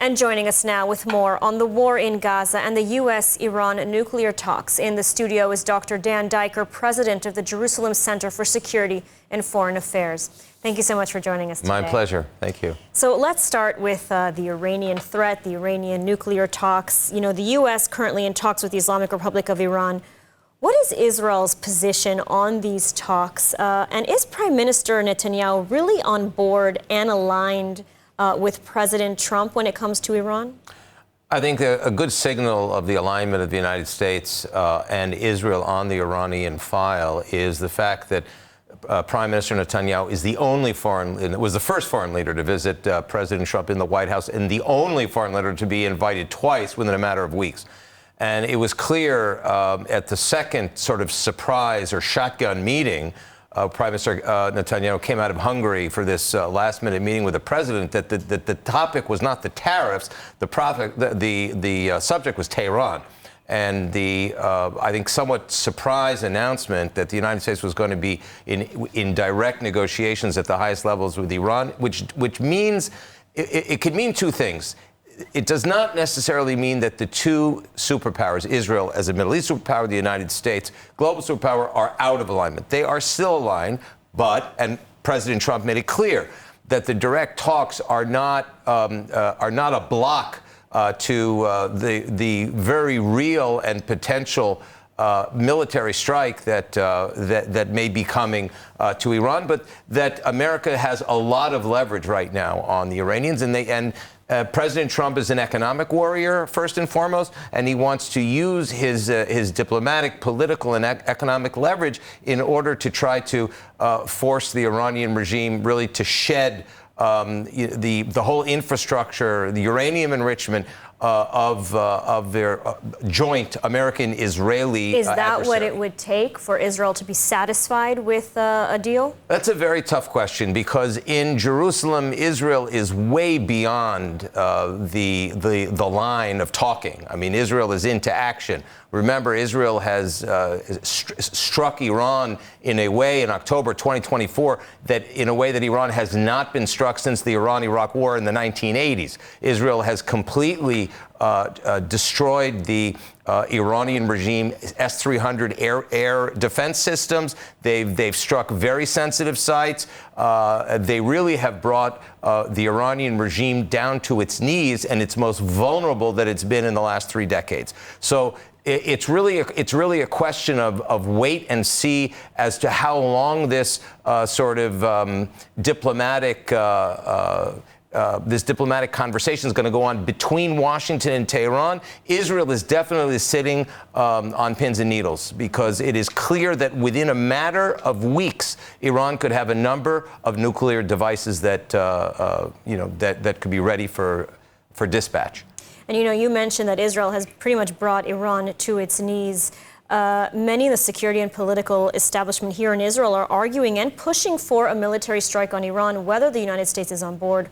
And joining us now with more on the war in Gaza and the U.S.-Iran nuclear talks in the studio is Dr. Dan Diker, president of the Jerusalem Center for Security and Foreign Affairs. Thank you so much for joining us today. My pleasure. Thank you. So let's start with the Iranian threat, the Iranian nuclear talks. You know, the U.S. currently in talks with the Islamic Republic of Iran. What is Israel's position on these talks? And is Prime Minister Netanyahu really on board and aligned with President Trump when it comes to Iran? I think a good signal of the alignment of the United States and Israel on the Iranian file is the fact that Prime Minister Netanyahu is the only was the first foreign leader to visit President Trump in the White House and the only foreign leader to be invited twice within a matter of weeks. And it was clear at the second sort of surprise or shotgun meeting, Prime Minister Netanyahu came out of Hungary for this last-minute meeting with the president that the topic was not the tariffs. The subject was Tehran. And the, I think, somewhat surprise announcement that the United States was going to be in direct negotiations at the highest levels with Iran, which means it could mean two things. It does not necessarily mean that the two superpowers, Israel as a Middle East superpower, the United States, global superpower, are out of alignment. They are still aligned, and President Trump made it clear that the direct talks are not a block to the very real and potential military strike that may be coming to Iran, but that America has a lot of leverage right now on the Iranians, and President Trump is an economic warrior, first and foremost, and he wants to use his diplomatic, political, and economic leverage in order to try to force the Iranian regime really to shed the whole infrastructure, the uranium enrichment of their joint American-Israeli Is that adversary. what it would take for Israel to be satisfied with a deal? That's a very tough question, because in Jerusalem, Israel is way beyond the line of talking. I mean, Israel is into action. Remember, Israel has struck Iran in a way in October 2024 in a way that Iran has not been struck since the Iran-Iraq War in the 1980s. Israel has completely destroyed the Iranian regime S-300 air defense systems. They've struck very sensitive sites. They really have brought the Iranian regime down to its knees and its most vulnerable that it's been in the last 3 decades. So it's really a question of wait and see as to how long this sort of diplomatic conversation is going to go on between Washington and Tehran. Israel is definitely sitting on pins and needles, because it is clear that within a matter of weeks, Iran could have a number of nuclear devices that that could be ready for dispatch. And, you mentioned that Israel has pretty much brought Iran to its knees. Many in the security and political establishment here in Israel are arguing and pushing for a military strike on Iran, whether the United States is on board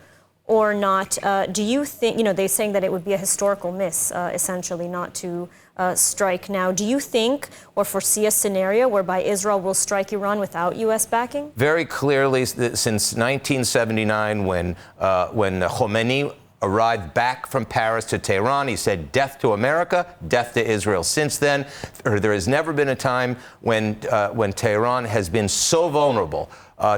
or not. Do you think, they're saying that it would be a historical miss, essentially, not to strike now. Do you think or foresee a scenario whereby Israel will strike Iran without U.S. backing? Very clearly, since 1979, when Khomeini arrived back from Paris to Tehran, he said, "Death to America, death to Israel." Since then, there has never been a time when Tehran has been so vulnerable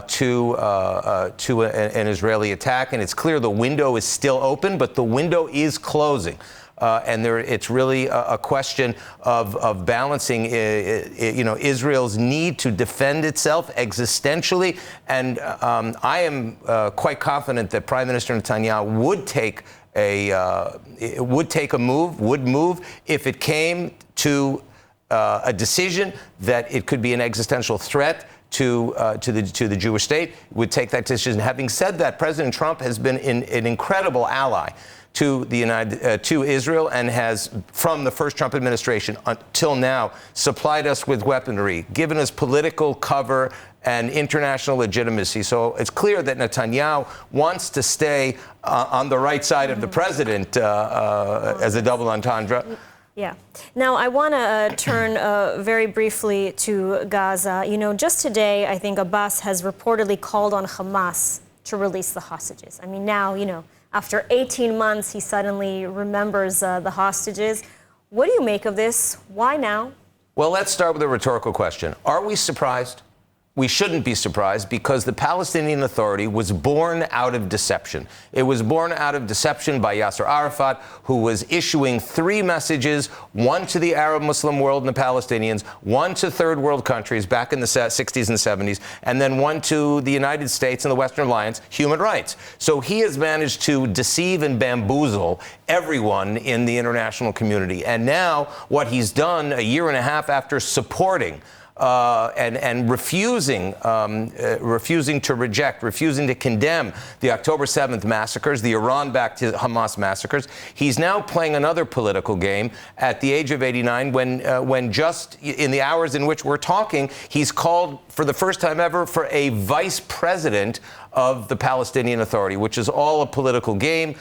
to an Israeli attack. And it's clear the window is still open, but the window is closing. It's really a question of balancing, Israel's need to defend itself existentially. And I am quite confident that Prime Minister Netanyahu would move if it came to a decision that it could be an existential threat to the Jewish state. Would take that decision. Having said that, President Trump has been an incredible ally to Israel, and has, from the first Trump administration until now, supplied us with weaponry, given us political cover and international legitimacy. So it's clear that Netanyahu wants to stay on the right side of the president as a double entendre. Yeah. Now, I want to turn very briefly to Gaza. Just today, I think Abbas has reportedly called on Hamas to release the hostages. I mean, now, After 18 months, he suddenly remembers the hostages. What do you make of this? Why now? Well, let's start with a rhetorical question. Are we surprised? We shouldn't be surprised because the Palestinian Authority was born out of deception. It was born out of deception by Yasser Arafat, who was issuing 3 messages, one to the Arab Muslim world and the Palestinians, one to third world countries back in the 60s and 70s, and then one to the United States and the Western Alliance, human rights. So he has managed to deceive and bamboozle everyone in the international community. And now what he's done a year and a half after supporting and refusing to reject, refusing to condemn the October 7th massacres, the Iran-backed Hamas massacres. He's now playing another political game at the age of 89 when just in the hours in which we're talking, he's called for the first time ever for a vice president of the Palestinian Authority, which is all a political game.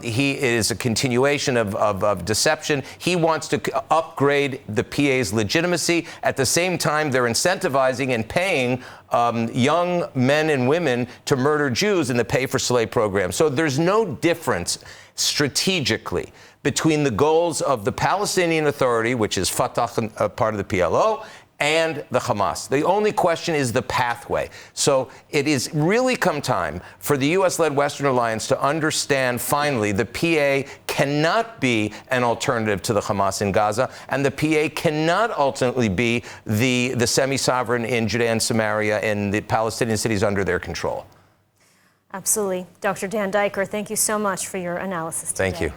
He is a continuation of deception. He wants to upgrade the PA's legitimacy. At the same time, they're incentivizing and paying young men and women to murder Jews in the pay for slave program. So there's no difference strategically between the goals of the Palestinian Authority, which is Fatah, part of the PLO, and the Hamas. The only question is the pathway. So it is really come time for the U.S.-led Western Alliance to understand finally the PA cannot be an alternative to the Hamas in Gaza, and the PA cannot ultimately be the semi-sovereign in Judea and Samaria and the Palestinian cities under their control. Absolutely. Dr. Dan Diker, thank you so much for your analysis today. Thank you.